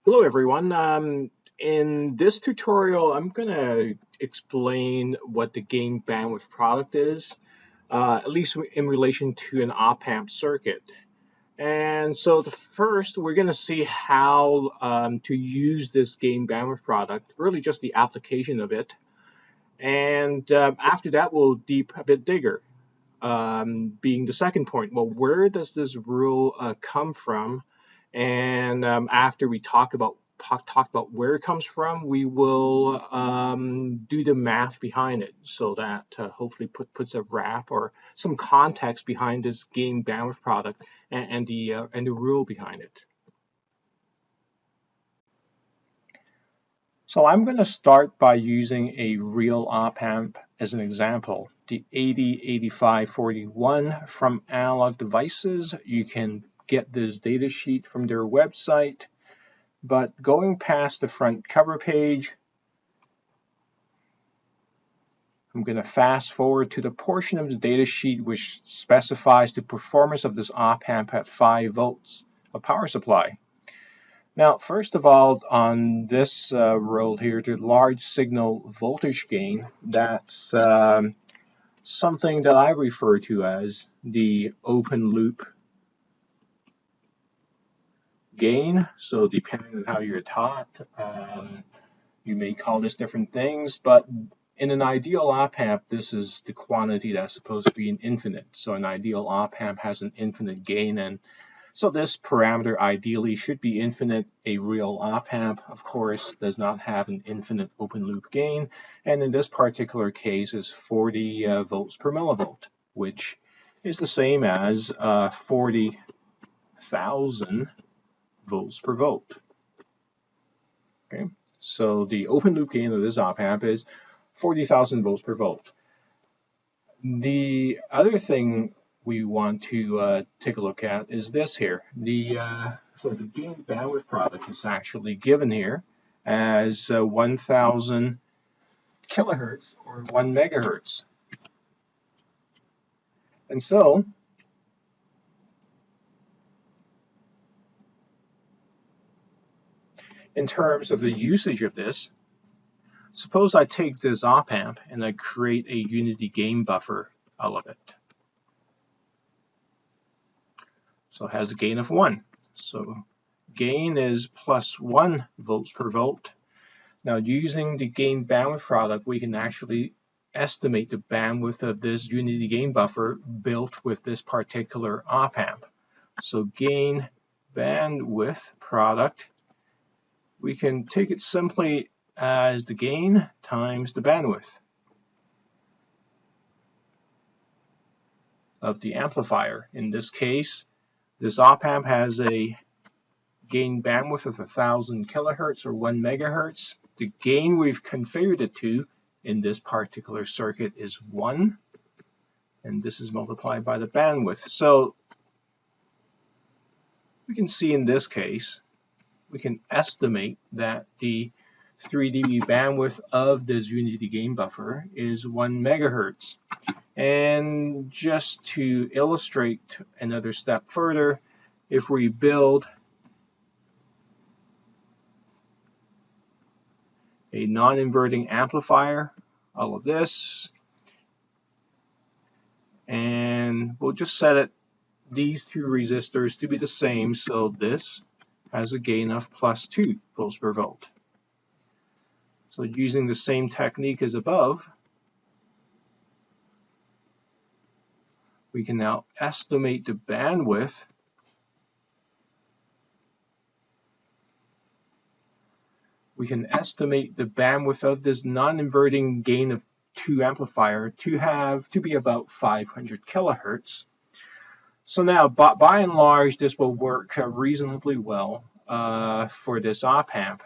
Hello everyone. In this tutorial, I'm going to explain what the gain bandwidth product is, at least in relation to an op-amp circuit. And so first, we're going to see how to use this gain bandwidth product, really just the application of it. And after that, we'll deep a bit digger, being the second point. Well, where does this rule come from? And after we talk about where it comes from, we will do the math behind it, so that hopefully puts a wrap or some context behind this gain bandwidth product and the rule behind it. So I'm going to start by using a real op-amp as an example, the 808541 from Analog Devices. You can get this data sheet from their website, but going past the front cover page, I'm going to fast forward to the portion of the data sheet which specifies the performance of this op-amp at 5 volts of power supply. Now, first of all, on this row here, the large signal voltage gain, that's something that I refer to as the open loop gain. So depending on how you're taught, you may call this different things, but in an ideal op-amp, this is the quantity that's supposed to be an infinite. So an ideal op-amp has an infinite gain, and so this parameter ideally should be infinite. A real op-amp, of course, does not have an infinite open loop gain, and in this particular case is 40 volts per millivolt, which is the same as 40,000 volts per volt. Okay, so the open loop gain of this op-amp is 40,000 volts per volt. The other thing we want to take a look at is this here. So the gain bandwidth product is actually given here as 1,000 kilohertz or 1 megahertz. And so in terms of the usage of this, suppose I take this op-amp and I create a unity gain buffer out of it. So it has a gain of 1. So gain is plus 1 volts per volt. Now, using the gain bandwidth product, we can actually estimate the bandwidth of this unity gain buffer built with this particular op-amp. So gain bandwidth product, we can take it simply as the gain times the bandwidth of the amplifier. In this case, this op-amp has a gain bandwidth of 1,000 kilohertz or 1 megahertz. The gain we've configured it to in this particular circuit is 1, and this is multiplied by the bandwidth. So we can see in this case, we can estimate that the 3 dB bandwidth of this unity gain buffer is 1 megahertz. And just to illustrate another step further, if we build a non-inverting amplifier, all of this, and we'll just set it, these two resistors to be the same, so this has a gain of plus 2 volts per volt. So using the same technique as above, we can now estimate the bandwidth of this non-inverting gain of 2 amplifier to be about 500 kilohertz. So now, by and large, this will work reasonably well for this op-amp.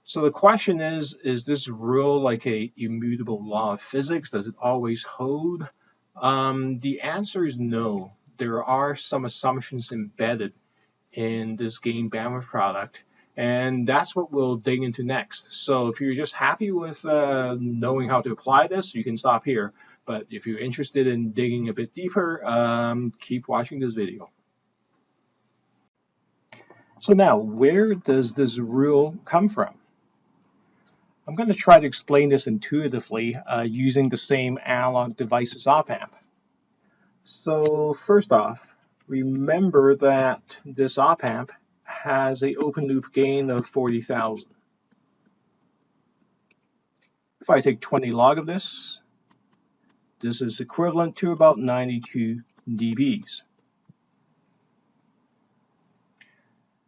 So the question is this rule like a immutable law of physics? Does it always hold? The answer is no. There are some assumptions embedded in this gain bandwidth product, and that's what we'll dig into next. So if you're just happy with knowing how to apply this, you can stop here. But if you're interested in digging a bit deeper, keep watching this video. So now, where does this rule come from? I'm going to try to explain this intuitively using the same analog devices op-amp. So first off, remember that this op-amp has an open loop gain of 40,000. If I take 20 log of this, this is equivalent to about 92 dBs.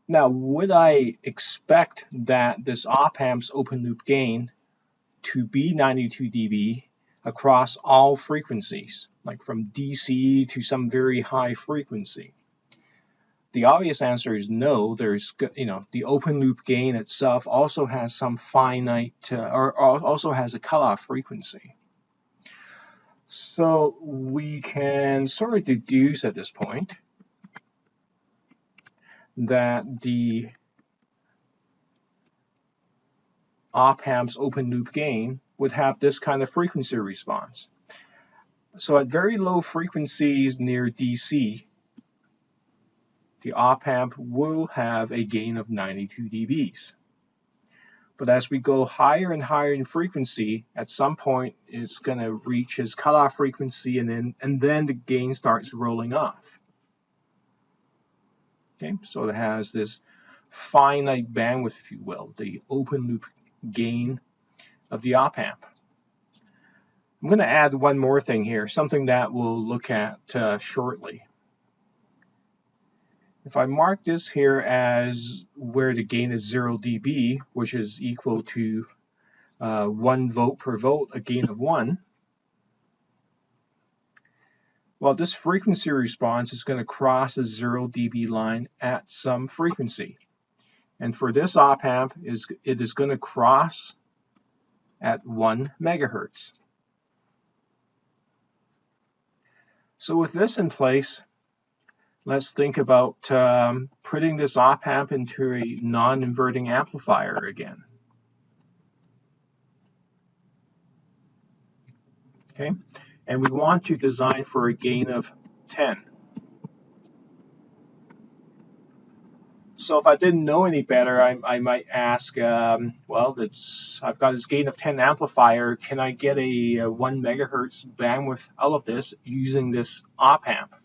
Now, would I expect that this op-amp's open loop gain to be 92 dB across all frequencies, like from DC to some very high frequency? The obvious answer is no. There's, the open loop gain itself also has some finite, or also has a cutoff frequency. So we can sort of deduce at this point that the op-amp's open loop gain would have this kind of frequency response. So at very low frequencies near DC, the op-amp will have a gain of 92 dBs. But as we go higher and higher in frequency, at some point it's going to reach its cutoff frequency, and then the gain starts rolling off. Okay, so it has this finite bandwidth, if you will, the open loop gain of the op-amp. I'm going to add one more thing here, something that we'll look at shortly. If I mark this here as where the gain is 0 dB, which is equal to 1 volt per volt, a gain of 1, well, this frequency response is going to cross the 0 dB line at some frequency. And for this op-amp, it is going to cross at 1 megahertz. So with this in place, let's think about putting this op-amp into a non-inverting amplifier again. Okay, and we want to design for a gain of 10. So if I didn't know any better, I might ask, well, I've got this gain of 10 amplifier. Can I get a 1 megahertz bandwidth out of this using this op-amp?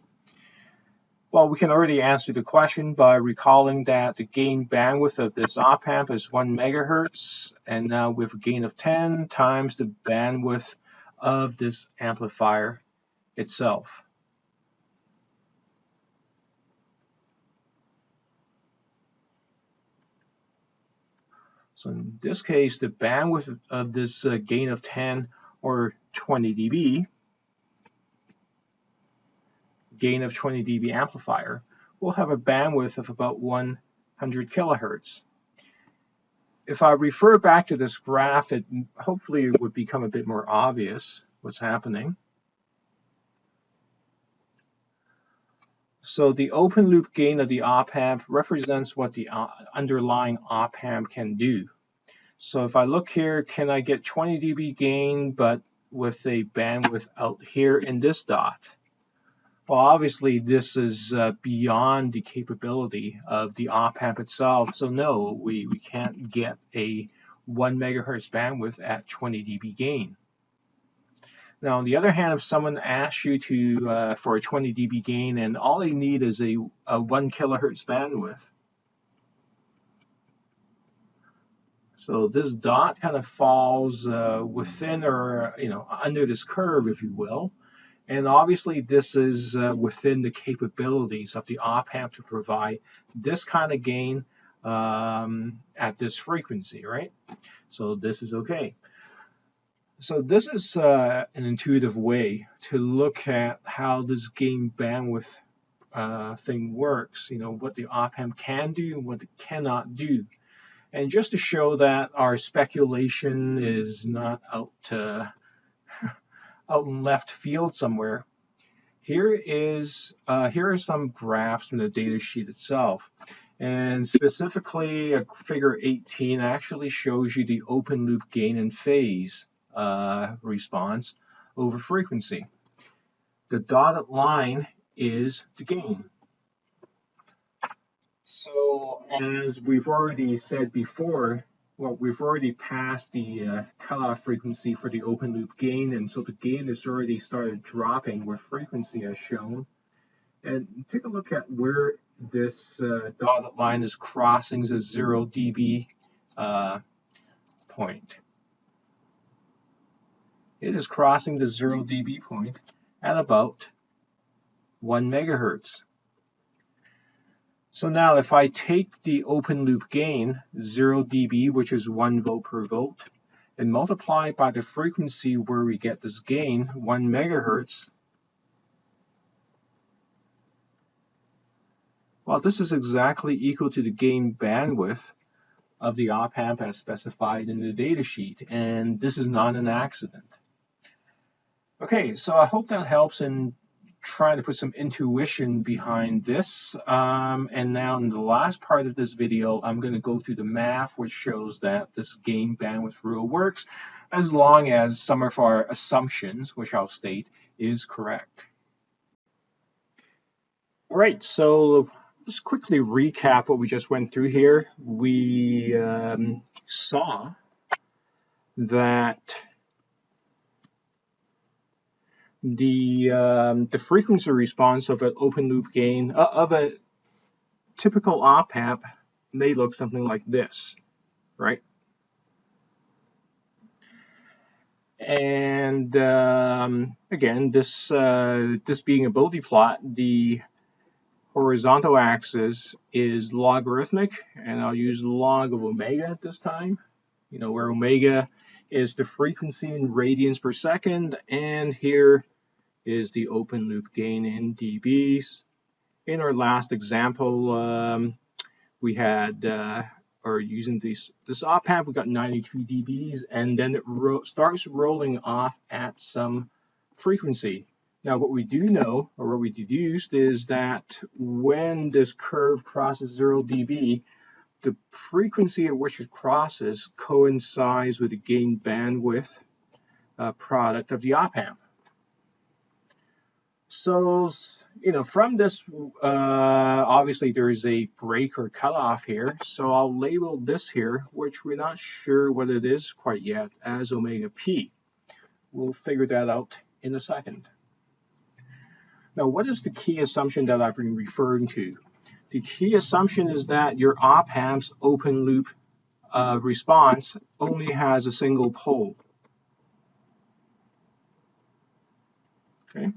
Well, we can already answer the question by recalling that the gain bandwidth of this op-amp is 1 megahertz, and now with a gain of 10 times the bandwidth of this amplifier itself. So in this case, the bandwidth of this gain of 10 or 20 dB, gain of 20 dB amplifier, will have a bandwidth of about 100 kilohertz. If I refer back to this graph, hopefully it would become a bit more obvious what's happening. So the open loop gain of the op-amp represents what the underlying op-amp can do. So if I look here, can I get 20 dB gain but with a bandwidth out here in this dot? Well, obviously this is beyond the capability of the op-amp itself. So no, we can't get a 1 megahertz bandwidth at 20 dB gain. Now, on the other hand, if someone asks you for a 20 dB gain and all they need is a 1 kilohertz bandwidth, so this dot kind of falls within or under this curve, if you will, and obviously this is within the capabilities of the op-amp to provide this kind of gain at this frequency, right? So this is okay. So this is an intuitive way to look at how this gain bandwidth thing works, what the op-amp can do and what it cannot do. And just to show that our speculation is not out in left field somewhere, here are some graphs from the data sheet itself. And specifically, figure 18 actually shows you the open loop gain and phase response over frequency. The dotted line is the gain. So as we've already said before, well, we've already passed the cutoff frequency for the open loop gain, and so the gain has already started dropping with frequency as shown. And take a look at where this dotted line is crossing the 0 dB point. It is crossing the 0 dB point at about 1 megahertz. So now if I take the open loop gain, 0 dB, which is 1 volt per volt, and multiply it by the frequency where we get this gain, 1 megahertz, well, this is exactly equal to the gain bandwidth of the op-amp as specified in the datasheet, and this is not an accident. Okay, so I hope that helps in trying to put some intuition behind this. And now in the last part of this video, I'm going to go through the math, which shows that this gain bandwidth rule works as long as some of our assumptions, which I'll state, is correct. All right, so let's quickly recap what we just went through here. We saw that the frequency response of an open loop gain of a typical op-amp may look something like this, right? And again, this being a Bode plot, the horizontal axis is logarithmic, and I'll use log of omega at this time. You know, where omega is the frequency in radians per second, and here is the open loop gain in dBs. In our last example, we had, or using this op-amp, we got 92 dBs, and then it starts rolling off at some frequency. Now, what we do know, or what we deduced, is that when this curve crosses 0 dB, the frequency at which it crosses coincides with the gain bandwidth product of the op-amp. So, you know, from this, obviously there is a break or cutoff here. So I'll label this here, which we're not sure what it is quite yet, as omega p. We'll figure that out in a second. Now, what is the key assumption that I've been referring to? The key assumption is that your op-amp's open loop response only has a single pole. Okay.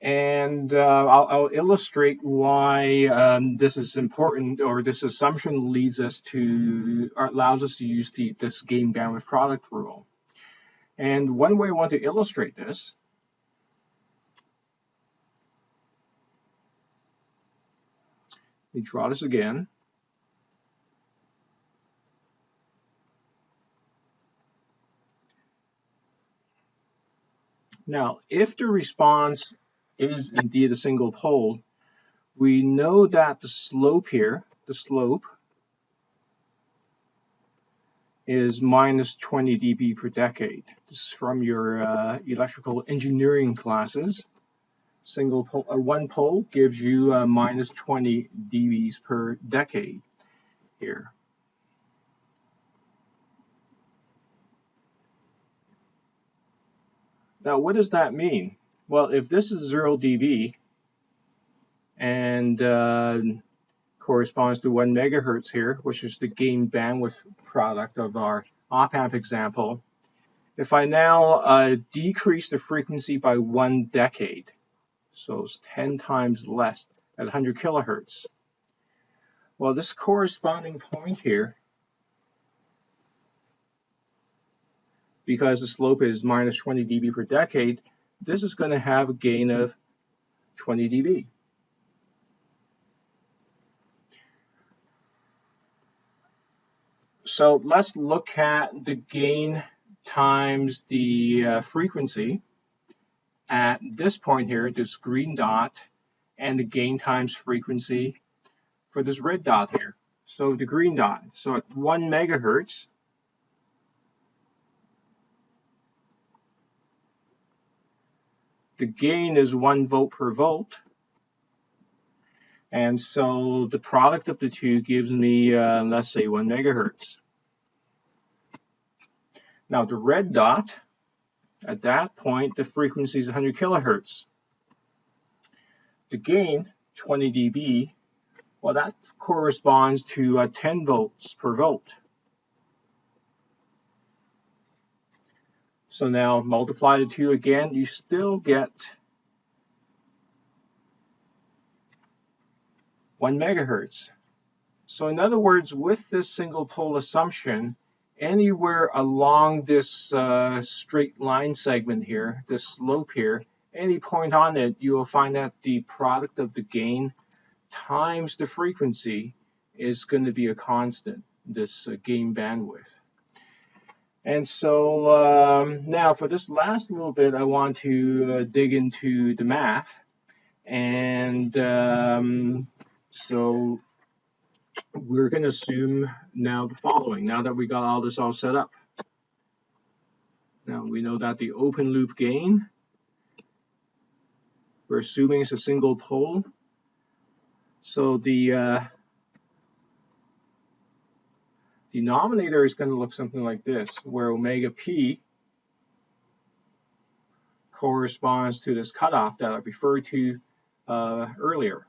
And I'll illustrate why this is important, or this assumption leads us to, or allows us to use this gain bandwidth product rule. And one way I want to illustrate this let me draw this again. Now, if the response is indeed a single pole, we know that the slope here, the slope, is minus 20 dB per decade. This is from your electrical engineering classes. Single pole, one pole gives you minus 20 dBs per decade here. Now, what does that mean? Well, if this is 0 dB and corresponds to 1 megahertz here, which is the gain bandwidth product of our op-amp example, if I now decrease the frequency by 1 decade, so it's 10 times less at 100 kilohertz, well, this corresponding point here, because the slope is minus 20 dB per decade, this is going to have a gain of 20 dB. So let's look at the gain times the frequency at this point here, this green dot, and the gain times frequency for this red dot here. So the green dot, so at 1 megahertz, the gain is 1 volt per volt, And so the product of the two gives me, let's say, 1 megahertz. Now the red dot, at that point, the frequency is 100 kilohertz. The gain, 20 dB, well, that corresponds to 10 volts per volt. So now multiply the two again, you still get 1 megahertz. So in other words, with this single pole assumption, anywhere along this straight line segment here, this slope here, any point on it, you will find that the product of the gain times the frequency is going to be a constant, this gain bandwidth. And so now for this last little bit, I want to dig into the math. And so we're going to assume now the following, now that we got all this all set up. Now we know that the open loop gain, we're assuming it's a single pole. So the denominator is going to look something like this, where omega p corresponds to this cutoff that I referred to earlier.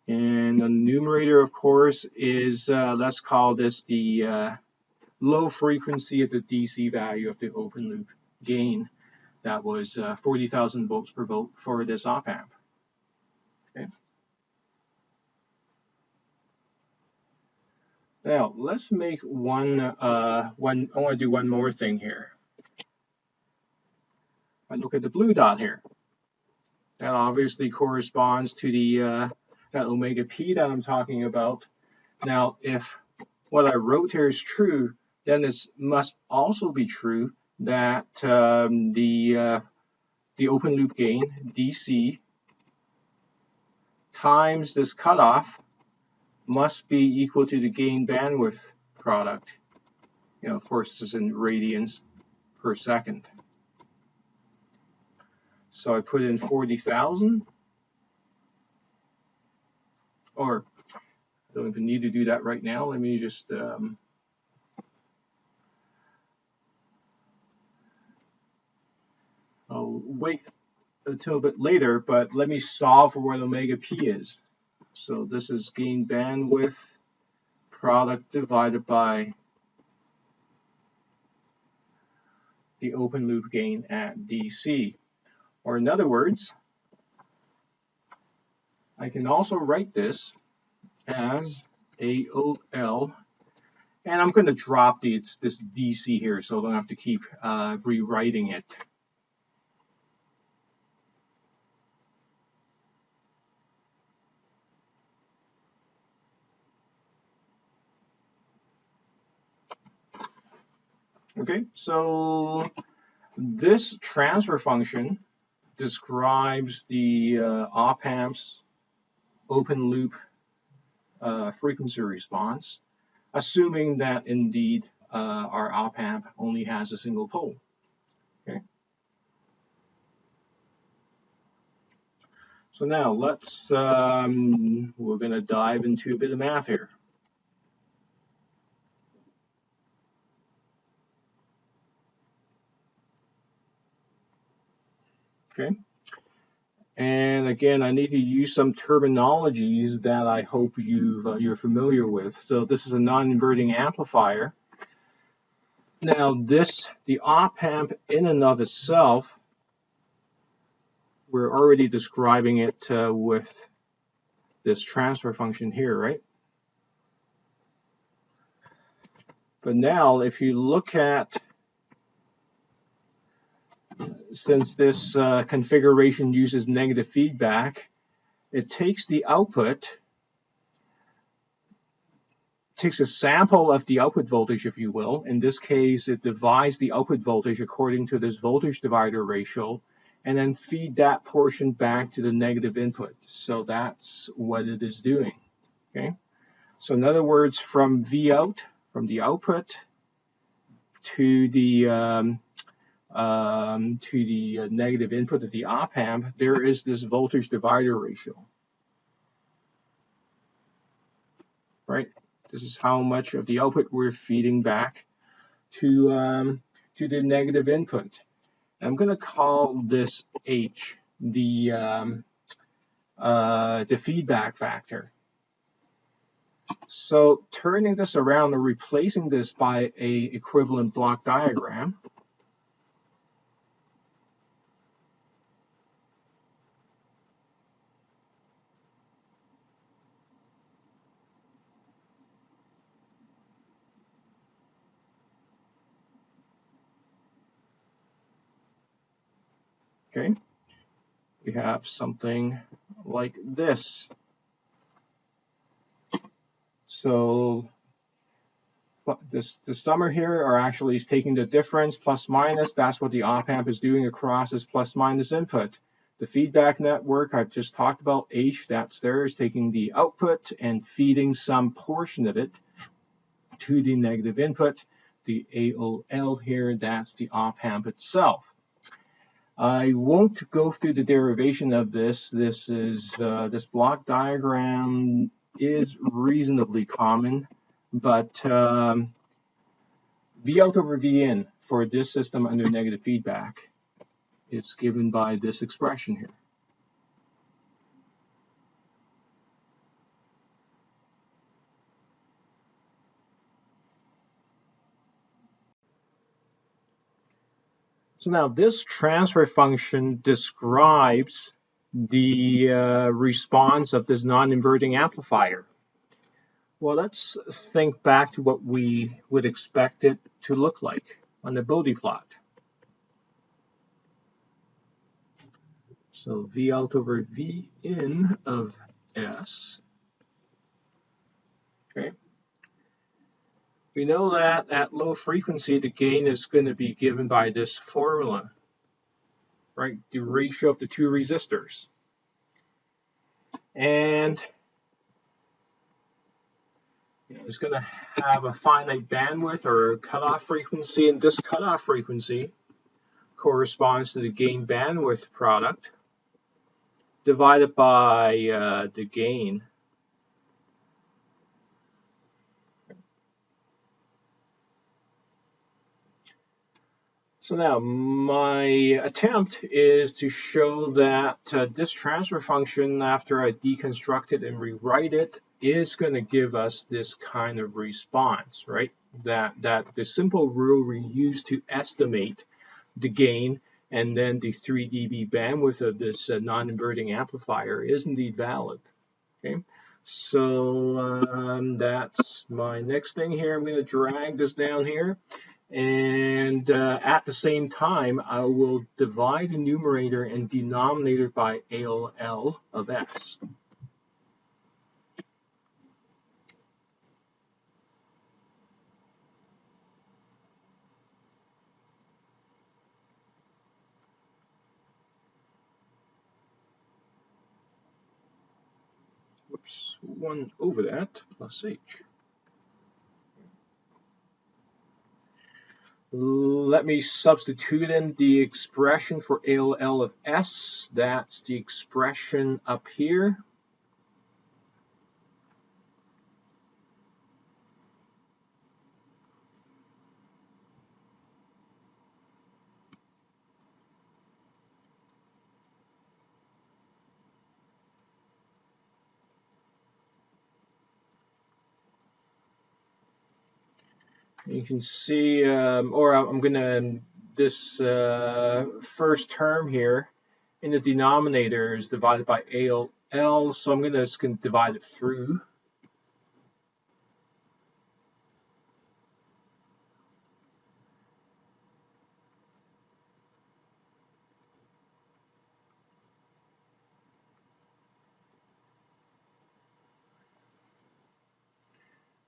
And the numerator, of course, is, let's call this the low frequency of the DC value of the open loop gain. That was 40,000 volts per volt for this op amp. Okay. Now let's make I want to do one more thing here. I look at the blue dot here. That obviously corresponds to the that omega p that I'm talking about. Now, if what I wrote here is true, then it must also be true that the open loop gain, DC, times this cutoff must be equal to the gain bandwidth product. You know, of course, this is in radians per second. So I put in 40,000, or I don't even need to do that right now. Let me just I'll wait until a bit later, but let me solve for what omega p is. So this is gain bandwidth product divided by the open loop gain at DC. Or in other words, I can also write this as AOL, and I'm going to drop this DC here so I don't have to keep rewriting it. Okay, so this transfer function describes the op amp's open loop frequency response, assuming that indeed our op amp only has a single pole. Okay. So now let's we're going to dive into a bit of math here. Okay. And again, I need to use some terminologies that I hope you're familiar with. So this is a non-inverting amplifier. Now the op amp in and of itself, we're already describing it with this transfer function here, right? But now if you look at, since this configuration uses negative feedback, it takes the output, takes a sample of the output voltage, if you will. In this case, it divides the output voltage according to this voltage divider ratio, and then feed that portion back to the negative input. So that's what it is doing. Okay. So in other words, from V out, from the output to the to the negative input of the op-amp, there is this voltage divider ratio, right? This is how much of the output we're feeding back to the negative input. I'm going to call this H the feedback factor. So turning this around and replacing this by a equivalent block diagram, okay, we have something like this. So the summer here are actually taking the difference, plus minus. That's what the op-amp is doing across this plus minus input. The feedback network I've just talked about, H, that's there, is taking the output and feeding some portion of it to the negative input. The AOL here, that's the op-amp itself. I won't go through the derivation of this. This block diagram is reasonably common, but V out over V in for this system under negative feedback is given by this expression here. So now this transfer function describes the response of this non-inverting amplifier. Well, let's think back to what we would expect it to look like on the Bode plot. So V out over V in of S. Okay. We know that at low frequency, the gain is going to be given by this formula, right? The ratio of the two resistors. And it's going to have a finite bandwidth or a cutoff frequency, and this cutoff frequency corresponds to the gain bandwidth product divided by the gain. So now my attempt is to show that this transfer function, after I deconstruct it and rewrite it, is going to give us this kind of response, right? That the simple rule we use to estimate the gain and then the 3 dB bandwidth of this non-inverting amplifier is indeed valid. Okay, so that's my next thing here. I'm going to drag this down here. And at the same time, I will divide the numerator and denominator by AOL of S. Whoops, 1 over that plus H. Let me substitute in the expression for AOL of S. That's the expression up here. You can see, or I'm going to, this first term here in the denominator is divided by AOL, so I'm going to just divide it through.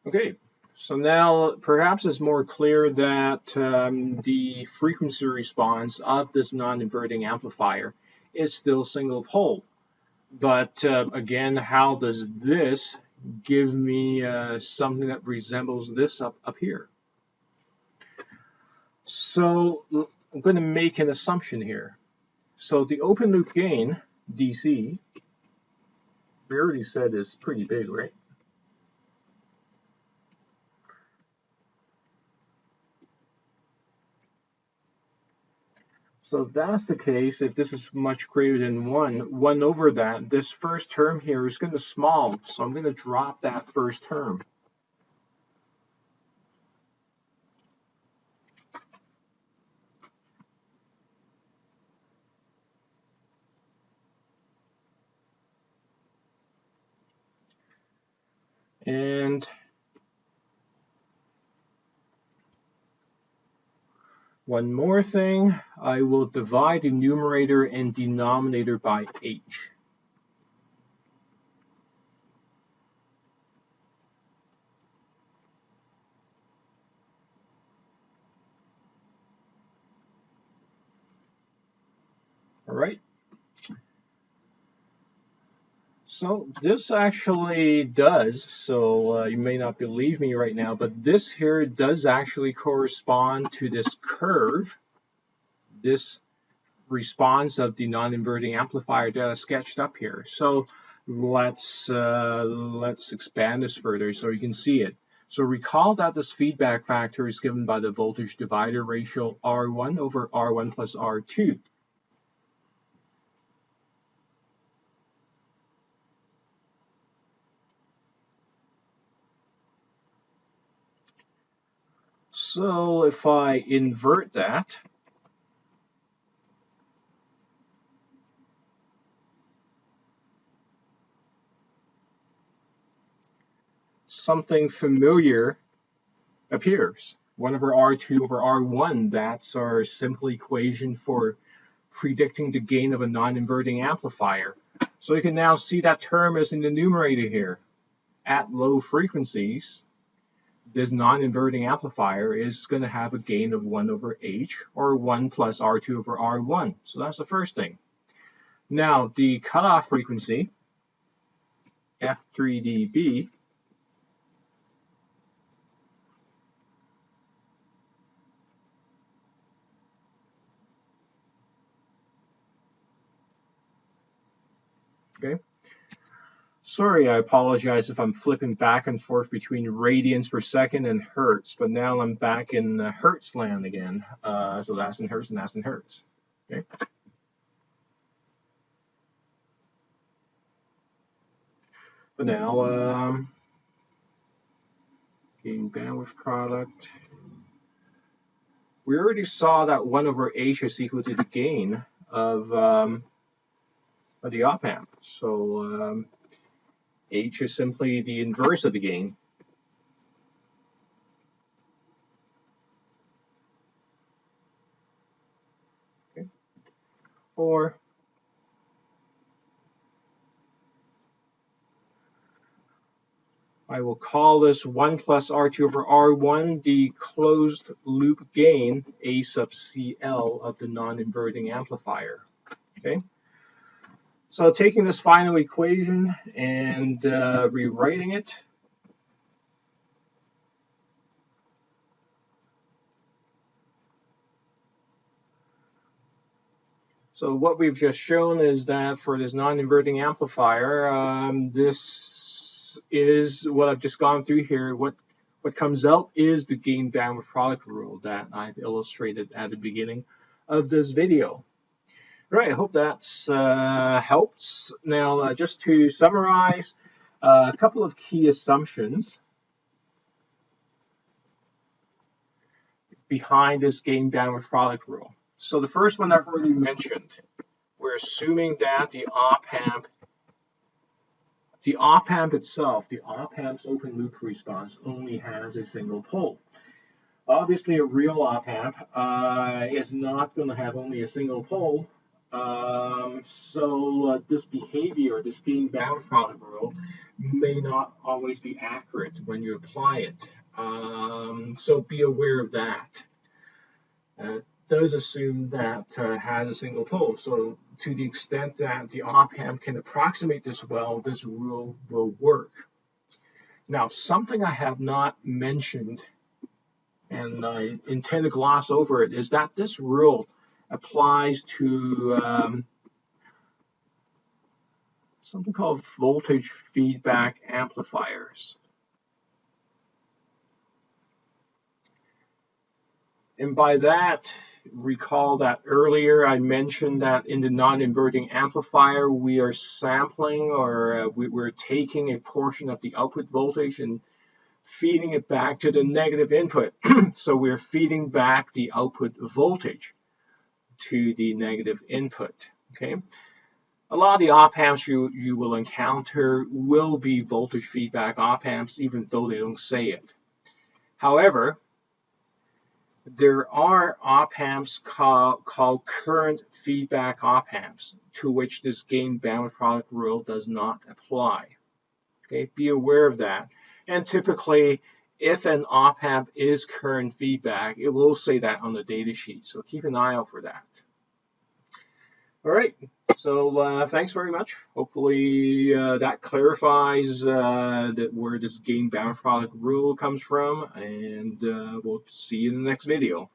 Okay, so now perhaps it's more clear that the frequency response of this non-inverting amplifier is still single pole. But again, how does this give me something that resembles this up here? So I'm going to make an assumption here. So the open loop gain, DC, we already said is pretty big, right? So if that's the case, if this is much greater than 1 over that, this first term here is going to small. So I'm going to drop that first term. And one more thing, I will divide the numerator and denominator by h. All right. So this actually does, so you may not believe me right now, but this here does actually correspond to this curve, this response of the non-inverting amplifier that I sketched up here. So let's expand this further so you can see it. So recall that this feedback factor is given by the voltage divider ratio R1 over R1 plus R2. So if I invert that, something familiar appears. 1 over R2 over R1, that's our simple equation for predicting the gain of a non-inverting amplifier. So you can now see that term is in the numerator here. At low frequencies, this non-inverting amplifier is going to have a gain of 1 over H, or 1 plus R2 over R1. So that's the first thing. Now, the cutoff frequency, F3dB, okay? Sorry, I apologize if I'm flipping back and forth between radians per second and hertz, but now I'm back in hertz land again. So that's in hertz and that's in hertz. Okay. But now, GainBandwidth Product. We already saw that 1 over H is equal to the gain of the op amp. So H is simply the inverse of the gain. Okay. Or I will call this 1 plus R2 over R1 the closed loop gain A sub CL of the non-inverting amplifier. Okay. So taking this final equation and rewriting it, so what we've just shown is that for this non-inverting amplifier, this is what I've just gone through here. What comes out is the gain bandwidth product rule that I've illustrated at the beginning of this video. Right, I hope that's helps. Now, just to summarize, a couple of key assumptions behind this gain bandwidth product rule. So the first one I've already mentioned. We're assuming that the op amp itself, the op amp's open loop response only has a single pole. Obviously, a real op amp is not going to have only a single pole. So this behavior, this gain bandwidth product rule, may not always be accurate when you apply it. So be aware of that. Does assume that has a single pole. So to the extent that the op amp can approximate this well, this rule will work. Now, something I have not mentioned and I intend to gloss over it, is that this rule applies to something called voltage feedback amplifiers. And by that, recall that earlier I mentioned that in the non-inverting amplifier, we are sampling, or we're taking a portion of the output voltage and feeding it back to the negative input. So we're feeding back the output voltage to the negative input. Okay. A lot of the op amps you will encounter will be voltage feedback op amps, even though they don't say it. However, there are op amps called current feedback op amps, to which this gain bandwidth product rule does not apply. Okay, be aware of that. And typically, if an op amp is current feedback, it will say that on the data sheet. So keep an eye out for that. All right. So thanks very much. Hopefully that clarifies where this gain bandwidth product rule comes from, and we'll see you in the next video.